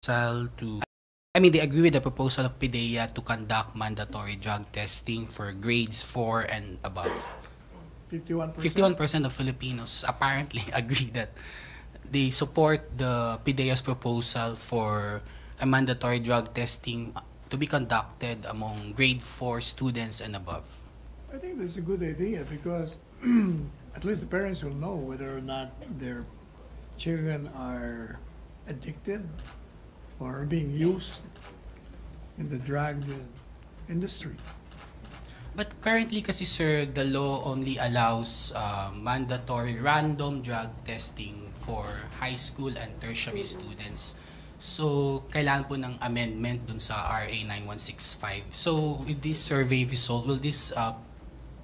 They agree with the proposal of PIDEA to conduct mandatory drug testing for grades 4 and above. 51%. 51% of Filipinos apparently agree that they support the PIDEA's proposal for a mandatory drug testing to be conducted among grade 4 students and above. I think that's a good idea because at least the parents will know whether or not their children are addicted or being used in the drug industry. But currently kasi sir, the law only allows mandatory random drug testing for high school and tertiary students. So, kailangan po ng amendment dun sa RA 9165. So, with this survey result, will this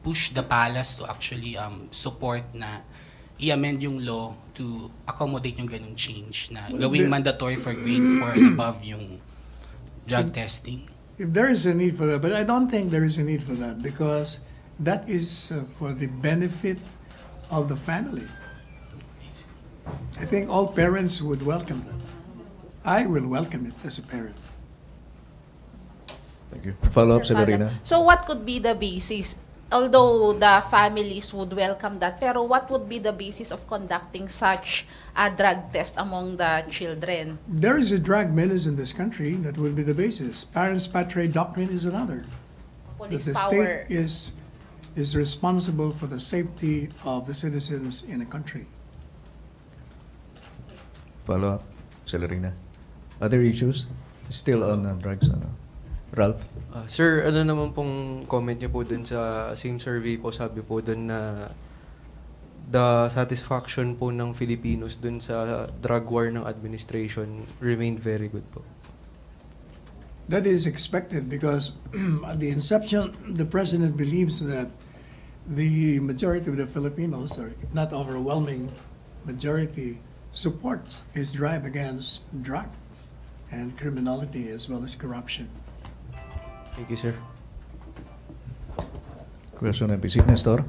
push the palace to actually support na i-amend yung law to accommodate yung ganung change na gawing mandatory for grade 4 and above yung drug testing? If there is a need for that, but I don't think there is a need for that because that is for the benefit of the family. I think all parents would welcome that. I will welcome it as a parent. Thank you. Follow-up, Severina. So what could be the basis? Although the families would welcome that, pero what would be the basis of conducting such a drug test among the children? There is a drug menace in this country that will be the basis. Parents patriae doctrine is another. Police that the power. state is responsible for the safety of the citizens in a country. Follow-up, Severina. Other issues? Still on drugs, Ralph? Sir, ano naman pong comment niyo po dun sa same survey po, sabi po dun na the satisfaction po ng Filipinos dun sa drug war ng administration remained very good po. That is expected because at the inception, the president believes that the majority of the Filipinos, or if not overwhelming majority, supports his drive against drug and criminality as well as corruption. Thank you, sir. Question NPC, Nestor?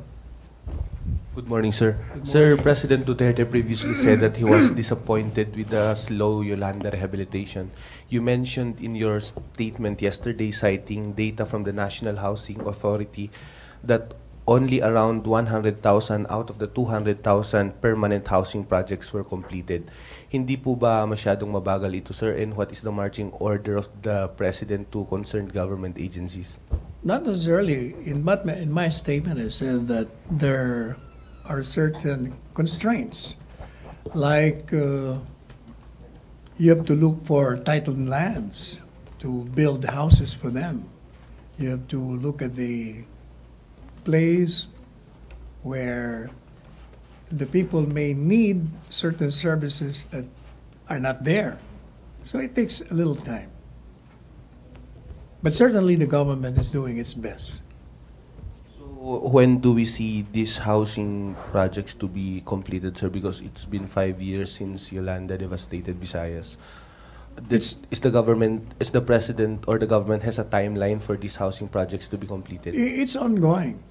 Good morning, sir. Good Sir, morning. President Duterte previously said that he was disappointed with the slow Yolanda rehabilitation. You mentioned in your statement yesterday, citing data from the National Housing Authority, that only around 100,000 out of the 200,000 permanent housing projects were completed. Hindi po ba masyadong mabagal ito, sir? And what is the marching order of the President to concerned government agencies? Not necessarily. In my statement, I said that there are certain constraints, like you have to look for titled lands to build houses for them. You have to look at the place where the people may need certain services that are not there. So it takes a little time. But certainly the government is doing its best. So when do we see these housing projects to be completed, sir? Because it's been 5 years since Yolanda devastated Visayas. Is the President or the government has a timeline for these housing projects to be completed? It's ongoing.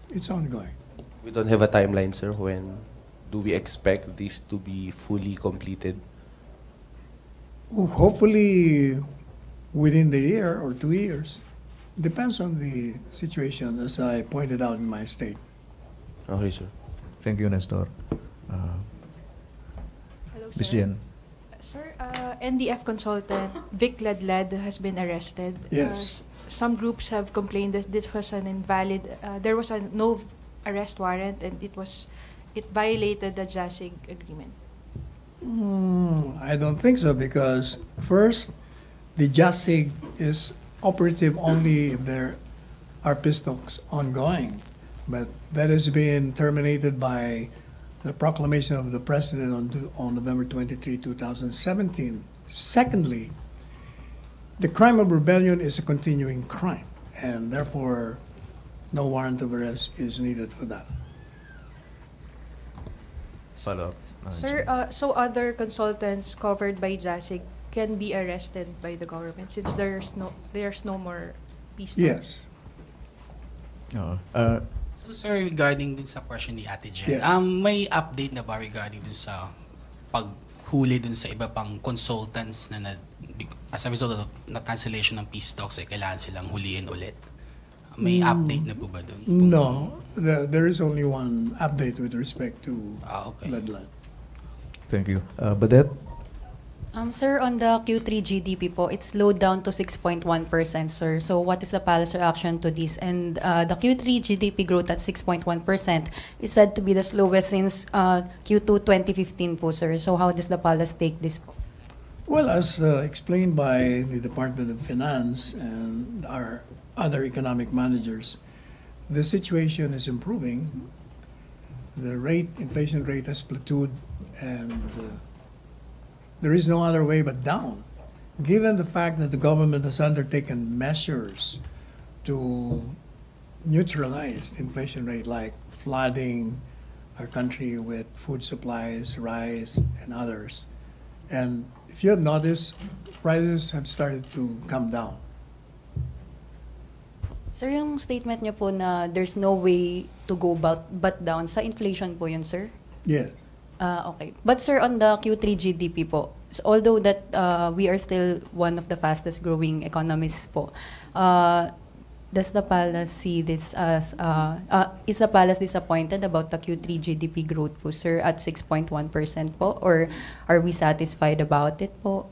It's ongoing. We don't have a timeline, sir. When do we expect this to be fully completed? Hopefully within the year or 2 years. Depends on the situation, as I pointed out in my statement. Okay, sir. Thank you, Nestor. Hello, Ms. sir. Jen? Sir, NDF consultant Vic Ladlad has been arrested. Yes. Some groups have complained that this was an invalid, there was no arrest warrant and it violated the JASIG agreement. I don't think so because first, the JASIG is operative only if there are pistons ongoing. But that has been terminated by the proclamation of the President on November 23, 2017. Secondly, the crime of rebellion is a continuing crime, and therefore no warrant of arrest is needed for that. Follow-up. Sir, so other consultants covered by JASIG can be arrested by the government since there's no more peace talks? Yes. So sir, regarding din sa question ni Ate Jen, Yes. may update na ba regarding dun sa paghuli dun sa iba pang consultants na as a result of na cancellation ng peace talks, kailangan silang huliin ulit. May update na po ba doon? No, there is only one update with respect to Okay. Ladlad. Thank you. Badet? Sir, on the Q3 GDP po, it slowed down to 6.1%, sir. So what is the palace reaction to this? And the Q3 GDP growth at 6.1% is said to be the slowest since Q2 2015 po, sir. So how does the palace take this po? Well, as explained by the Department of Finance and our other economic managers, the situation is improving. The inflation rate has plateaued, and there is no other way but down. Given the fact that the government has undertaken measures to neutralize the inflation rate, like flooding our country with food supplies, rice, and others. And if you have noticed, prices have started to come down. Sir, yung statement niyo po na there's no way to go but down, sa inflation po yun, sir? Yes. Okay. But sir, on the Q3 GDP po, although that we are still one of the fastest growing economies po, does the palace see this as, is the palace disappointed about the Q3 GDP growth po, sir, at 6.1% po? Or are we satisfied about it po?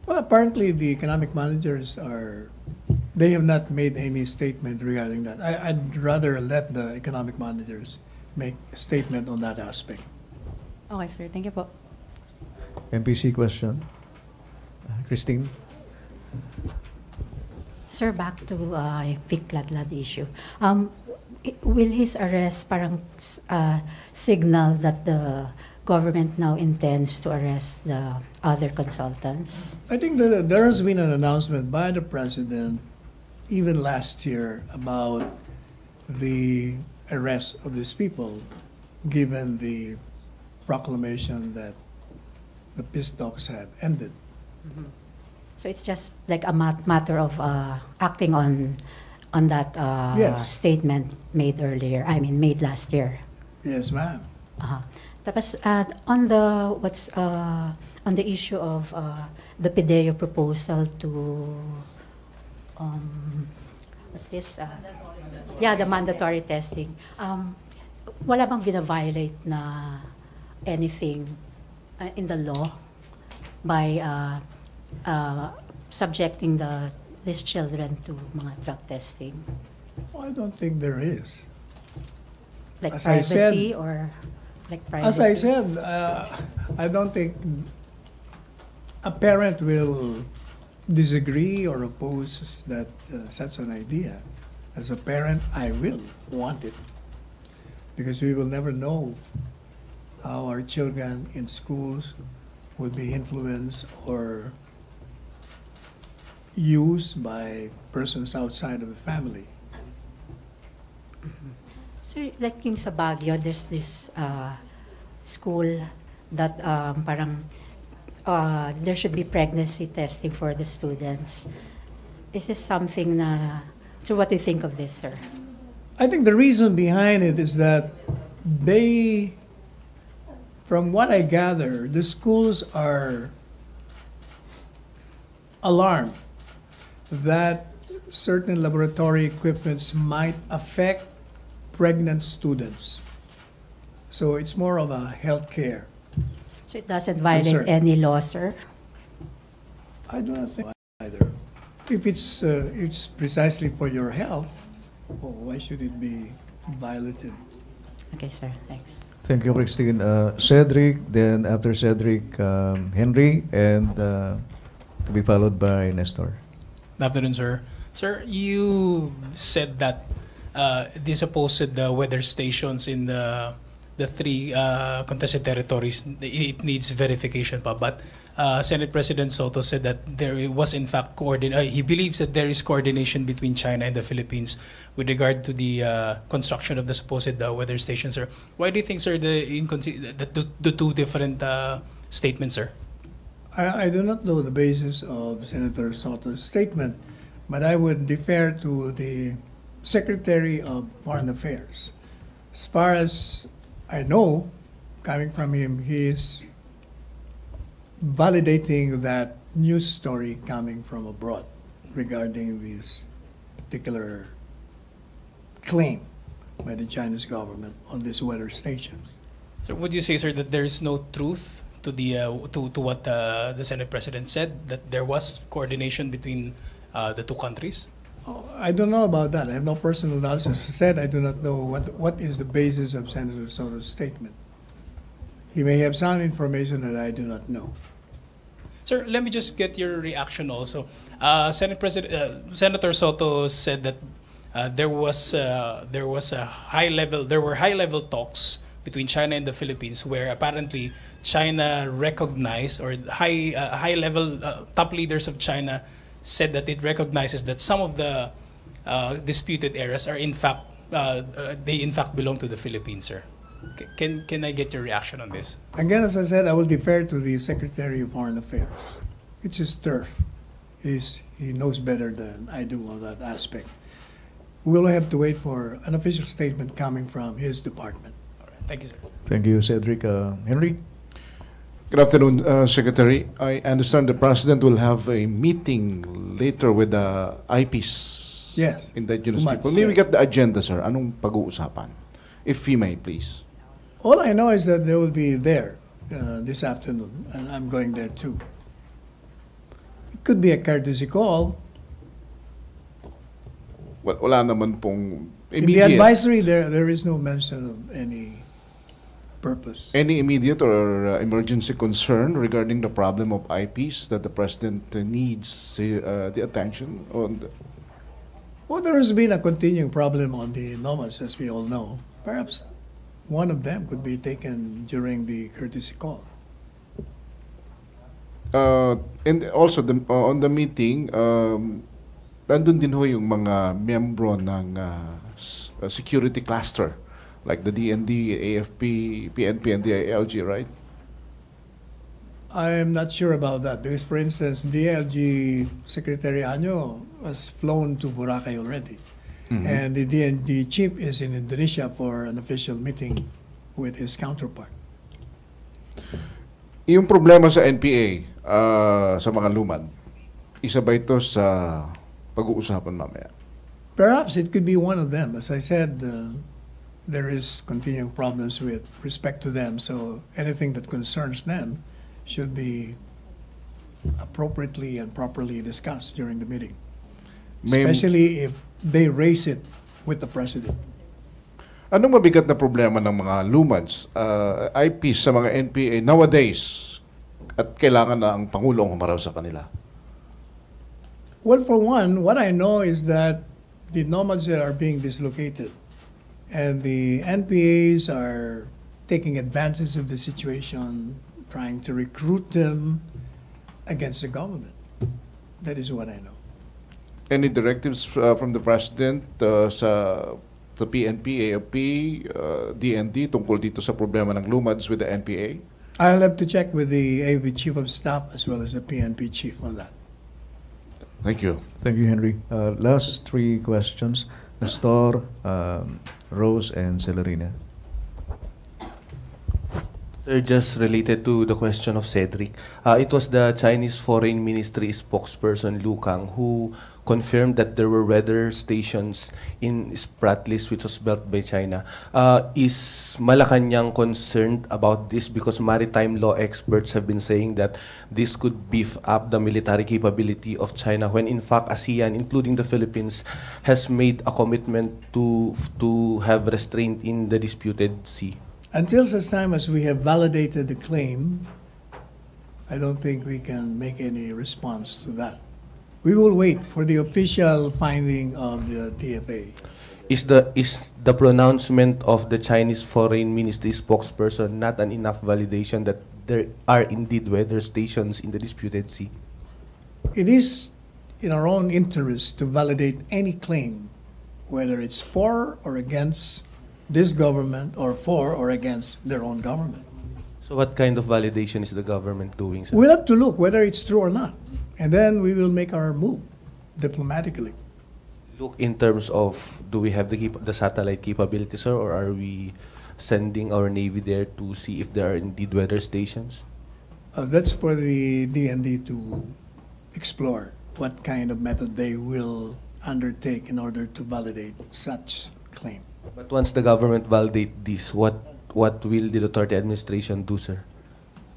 Well, apparently the economic managers they have not made any statement regarding that. I'd rather let the economic managers make a statement on that aspect. Okay, sir. Thank you po. MPC question. Christine? Sir, back to Vic Ladlad issue. Will his arrest parang signal that the government now intends to arrest the other consultants? I think that there has been an announcement by the president even last year about the arrest of these people, given the proclamation that the peace talks have ended. Mm-hmm. So it's just like a matter of acting on that Yes. statement made made last year. Yes, ma'am. Tapos on the issue of the PIDEO proposal to what's this? The mandatory testing. Wala bang vina-violate na anything in the law by subjecting these children to mga drug testing? I don't think there is. Like As I said- privacy or like privacy? As I said, I don't think a parent will disagree or oppose that such an idea. As a parent, I will want it, because we will never know how our children in schools would be influenced or used by persons outside of the family. So, like yung sa Baguio, there's this school that parang there should be pregnancy testing for the students. Is this something na... So what do you think of this, sir? I think the reason behind it is that from what I gather, the schools are alarmed that certain laboratory equipments might affect pregnant students. So it's more of a healthcare. So it doesn't violate Concern. any law, sir? I do not think either. If it's precisely for your health, why should it be violated? Okay, sir. Thanks. Thank you, Christine. Cedric, then after Cedric, Henry, and to be followed by Nestor. Good afternoon, sir. Sir, you said that the supposed weather stations in the three contested territories, it needs verification pa. But Senate President Soto said that there was in fact he believes that there is coordination between China and the Philippines with regard to the construction of the supposed weather stations, sir. Why do you think, sir, the two different statements, sir? I do not know the basis of Senator Soto's statement, but I would defer to the Secretary of Foreign Affairs. As far as I know, coming from him, he is validating that news story coming from abroad regarding this particular claim by the Chinese government on these weather stations. So would you say, sir, that there is no truth to the to what the Senate President said, that there was coordination between the two countries? Oh, I don't know about that. I have no personal knowledge. As I said, I do not know what is the basis of Senator Soto's statement. He may have some information that I do not know. Sir, let me just get your reaction also. Senator Soto said that there were high level talks between China and the Philippines, where apparently China recognized, or high level top leaders of China said that it recognizes that some of the disputed areas are in fact belong to the Philippines, sir. Can I get your reaction on this? Again, as I said, I will defer to the Secretary of Foreign Affairs. It's his turf. He knows better than I do on that aspect. We'll have to wait for an official statement coming from his department. All right. Thank you, sir. Thank you, Cedric. Henry? Good afternoon, Secretary. I understand the President will have a meeting later with the IPs Yes. indigenous 2 months, people. May we yes. get the agenda, sir? Anong pag-uusapan? If we may, please. All I know is that they will be there this afternoon, and I'm going there too. It could be a courtesy call. Well, wala naman pong In the immediate. advisory, there is no mention of any purpose. Any immediate or emergency concern regarding the problem of IPs that the President needs the attention on? Well, there has been a continuing problem on the nomads, as we all know. Perhaps one of them could be taken during the courtesy call. And also, on the meeting, nandun din ho yung mga miyembro ng security cluster, like the DND, AFP, PNP, and DILG, right? I am not sure about that because, for instance, DLG Secretary Anyo was flown to Boracay already. Mhm. And the DND chief is in Indonesia for an official meeting with his counterpart. Yung problema sa NPA, sa mga lumad, isa ba ito sa pag-uusapan mamaya? Perhaps it could be one of them. As I said, there is continuing problems with respect to them, so anything that concerns them should be appropriately and properly discussed during the meeting, especially if they raise it with the President. Anong mabigat na problema ng mga lumads, IPs sa mga NPA nowadays at kailangan na ang Pangulo ang humarap sa kanila? Well, for one, what I know is that the nomads are being dislocated, and the NPAs are taking advantage of the situation, trying to recruit them against the government. That is what I know. Any directives from the President sa PNP, AFP, DND tungkol dito sa problema ng lumads with the NPA? I'll have to check with the AV Chief of Staff as well as the PNP Chief on that. Thank you. Thank you, Henry. Last 3 questions. Nestor, Rose, and Celerina. Sir, just related to the question of Cedric, it was the Chinese Foreign Ministry spokesperson Lu Kang who confirmed that there were weather stations in Spratlys, which was built by China. Is Malacanang concerned about this because maritime law experts have been saying that this could beef up the military capability of China when in fact ASEAN, including the Philippines, has made a commitment to have restraint in the disputed sea? Until such time as we have validated the claim, I don't think we can make any response to that. We will wait for the official finding of the TFA. Is the pronouncement of the Chinese Foreign Ministry spokesperson not an enough validation that there are indeed weather stations in the disputed sea? It is in our own interest to validate any claim, whether it's for or against this government or for or against their own government. So what kind of validation is the government doing, sir? We'll have to look whether it's true or not, and then we will make our move diplomatically. Look in terms of, do we have the satellite capability, sir, or are we sending our Navy there to see if there are indeed weather stations? That's for the DND to explore what kind of method they will undertake in order to validate such claim. But once the government validate this, what will the Duterte administration do, sir?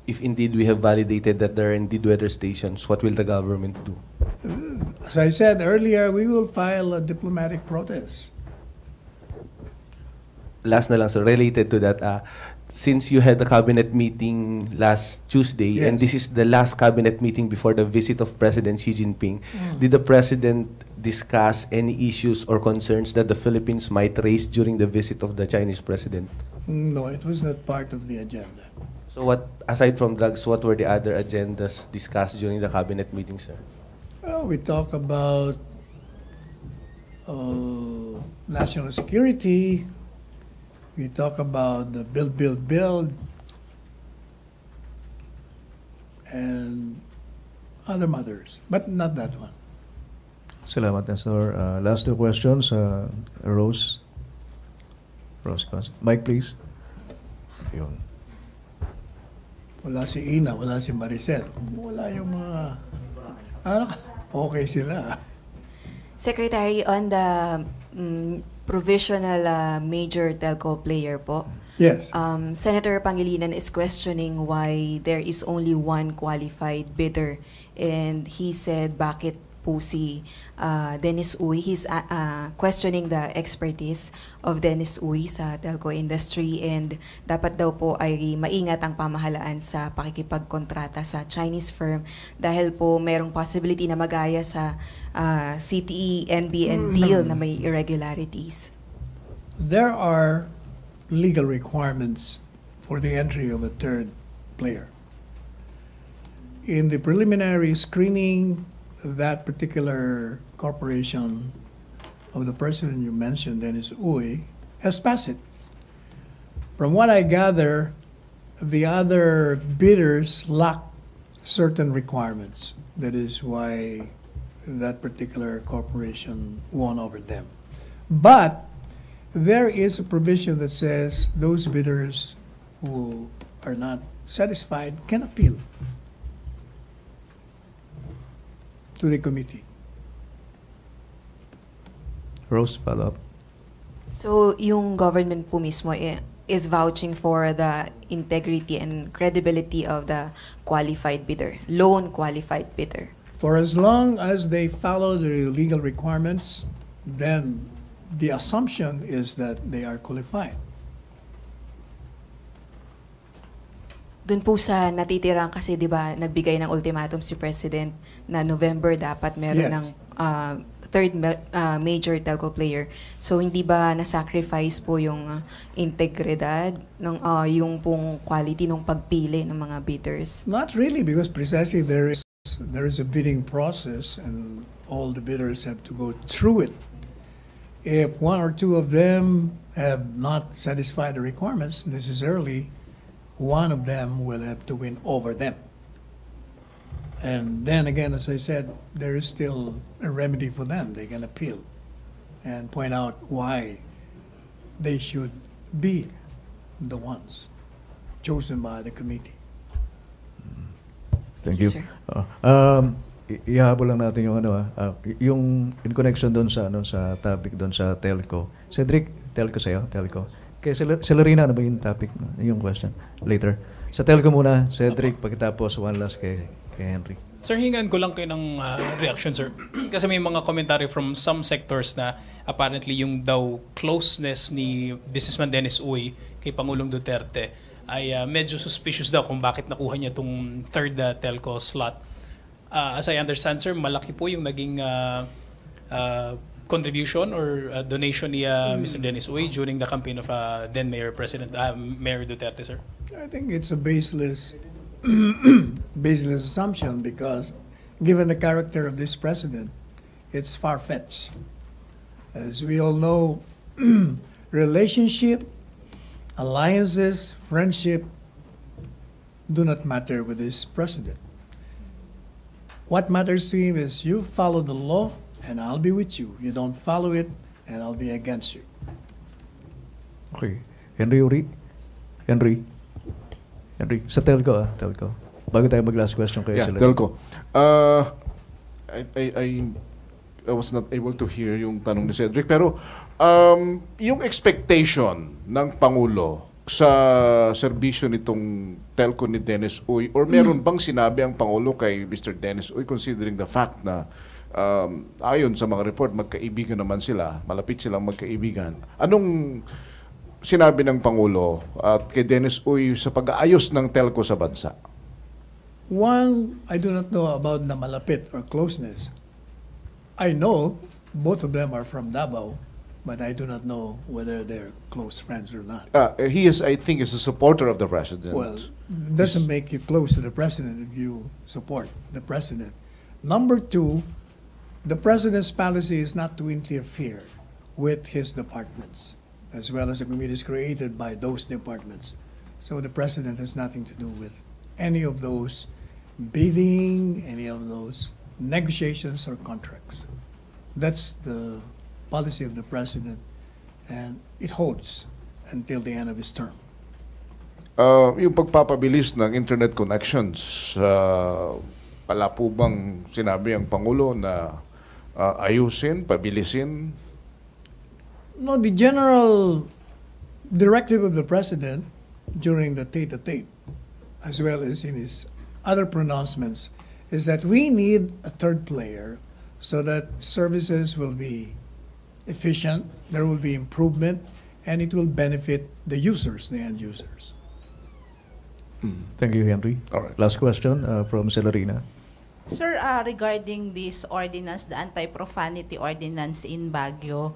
If indeed we have validated that there are indeed weather stations, what will the government do? As I said earlier, we will file a diplomatic protest. Last na lang, sir, related to that, since you had the cabinet meeting last Tuesday, and Yes. this is the last cabinet meeting before the visit of President Xi Jinping, did the President discuss any issues or concerns that the Philippines might raise during the visit of the Chinese President? No, it was not part of the agenda. So what, aside from drugs, what were the other agendas discussed during the cabinet meeting, sir? Well, we talk about national security. We talk about the build, and other matters, but not that one. Salamat, Nestor. Last two questions. Rose. Mike, please. Yun. Wala si Ina, wala si Maricel. Wala yung mga... okay sila. Secretary, on the provisional major telco player po, Yes. Senator Pangilinan is questioning why there is only one qualified bidder. And he said, bakit po si Dennis Uy? He's questioning the expertise of Dennis Uy sa telco industry, and dapat daw po ay maingat ang pamahalaan sa pakikipagkontrata sa Chinese firm dahil po merong possibility na magaya sa CTE NBN deal na may irregularities. There are legal requirements for the entry of a third player. In the preliminary screening, that particular corporation of the person you mentioned, Dennis Uy, has passed it. From what I gather, the other bidders lack certain requirements. That is why that particular corporation won over them. But there is a provision that says those bidders who are not satisfied can appeal to the committee. Rose, follow up. So, yung government po mismo is vouching for the integrity and credibility of the qualified bidder, lone qualified bidder. For as long as they follow the legal requirements, then the assumption is that they are qualified. Doon po sa natitirang kasi 'di ba nagbigay ng ultimatum si President na November dapat meron Yes. ng third major telco player. So hindi ba na-sacrifice po yung integridad ng yung pong quality ng pagpili ng mga bidders? Not really, because precisely there is a bidding process and all the bidders have to go through it. If one or two of them have not satisfied the requirements necessarily, one of them will have to win over them. And then again, as I said, there is still a remedy for them. They can appeal and point out why they should be the ones chosen by the committee. Thank you. Yes, sir. Ihahabol lang natin yung yung in connection doon sa sa topic doon sa telco. Cedric, telco sa'yo, telco. Kay Celerina, ano ba yung topic, yung question? Later. Sa telco muna, Cedric, pagkatapos one last kay Henry. Sir, hingan ko lang kayo ng reaction, sir. Kasi may mga commentary from some sectors na apparently yung daw closeness ni businessman Dennis Uy kay Pangulong Duterte ay medyo suspicious daw kung bakit nakuha niya itong third telco slot. As I understand, sir, malaki po yung naging contribution or donation ni Mr. Dennis Uy during the campaign of then Mayor Mayor Duterte, sir. I think it's a baseless baseless assumption, because given the character of this president, it's far-fetched. As we all know, relationship, alliances, friendship do not matter with this president. What matters to him is you follow the law and I'll be with you. You don't follow it and I'll be against you. Okay. Henry. Sa telco, telco. Bago tayo mag-last question kayo Yeah, sila. telco. I was not able to hear yung tanong ni Cedric, pero yung expectation ng Pangulo sa serbisyo nitong telco ni Dennis Uy, or meron bang sinabi ang Pangulo kay Mr. Dennis Uy, considering the fact na ayon sa mga report, magkaibigan naman sila, malapit silang magkaibigan. Anong sinabi ng Pangulo at kay Dennis Uy sa pag-aayos ng telco sa bansa? One, I do not know about the malapit or closeness. I know both of them are from Davao, but I do not know whether they're close friends or not. He is, I think, is a supporter of the president. Well, it doesn't make you close to the president if you support the president. Number two, the president's policy is not to interfere with his departments, as well as the committees created by those departments. So the president has nothing to do with any of those bidding, any of those negotiations or contracts. That's the policy of the president, and it holds until the end of his term. Yung pagpapabilis ng internet connections, wala po bang sinabi ang Pangulo na ayusin, pabilisin? No, the general directive of the president during the tete-a-tete, as well as in his other pronouncements, is that we need a third player so that services will be efficient, there will be improvement, and it will benefit the users, the end users. Thank you, Henry. All right. Last question from Celerina. Sir, regarding this ordinance, the anti-profanity ordinance in Baguio,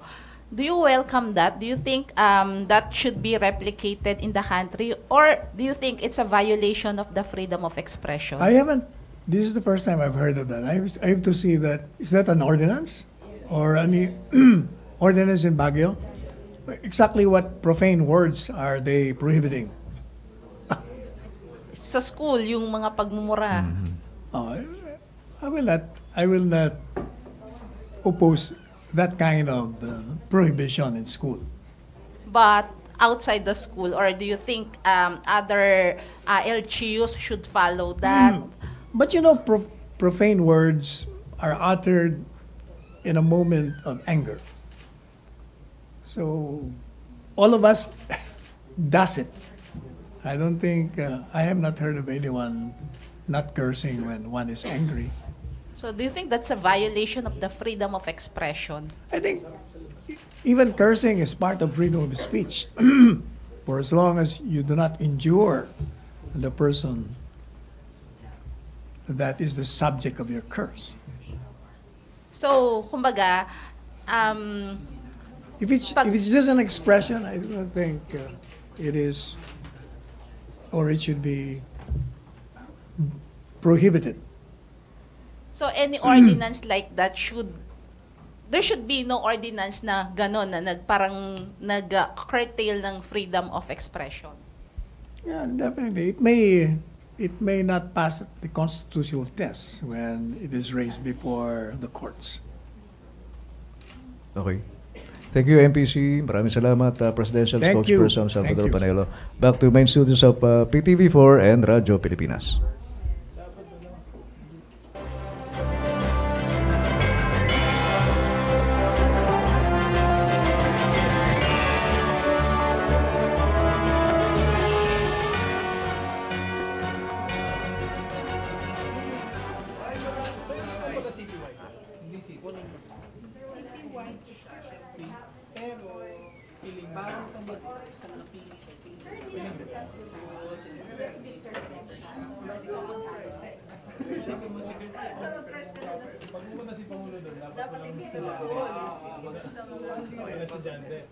do you welcome that? Do you think that should be replicated in the country, or do you think it's a violation of the freedom of expression? I haven't, this is the first time I've heard of that. I have to see that, is that an ordinance? Or any ordinance in Baguio? Exactly what profane words are they prohibiting? Sa school, yung mga pagmumura. Oh, I will not oppose that kind of prohibition in school. But outside the school, or do you think other LGUs should follow that? But you know, profane words are uttered in a moment of anger. So all of us does it. I don't think, I have not heard of anyone not cursing when one is angry. So do you think that's a violation of the freedom of expression? I think even cursing is part of freedom of speech. For as long as you do not injure the person that is the subject of your curse. So, kumbaga, If it's just an expression, I don't think it is, or it should be prohibited. so any ordinance like that there should be no ordinance na gano'n na parang nag-curtail ng freedom of expression. Yeah, definitely. It may not pass the constitutional test when it is raised before the courts. Okay. Thank you, MPC. Maraming salamat, Presidential Thank you. Spokesperson Thank Salvador you. Panelo. Back to main studios of PTV4 and Radyo Pilipinas. Pag pumunta si Pangulo doon, dapat walang estudyante.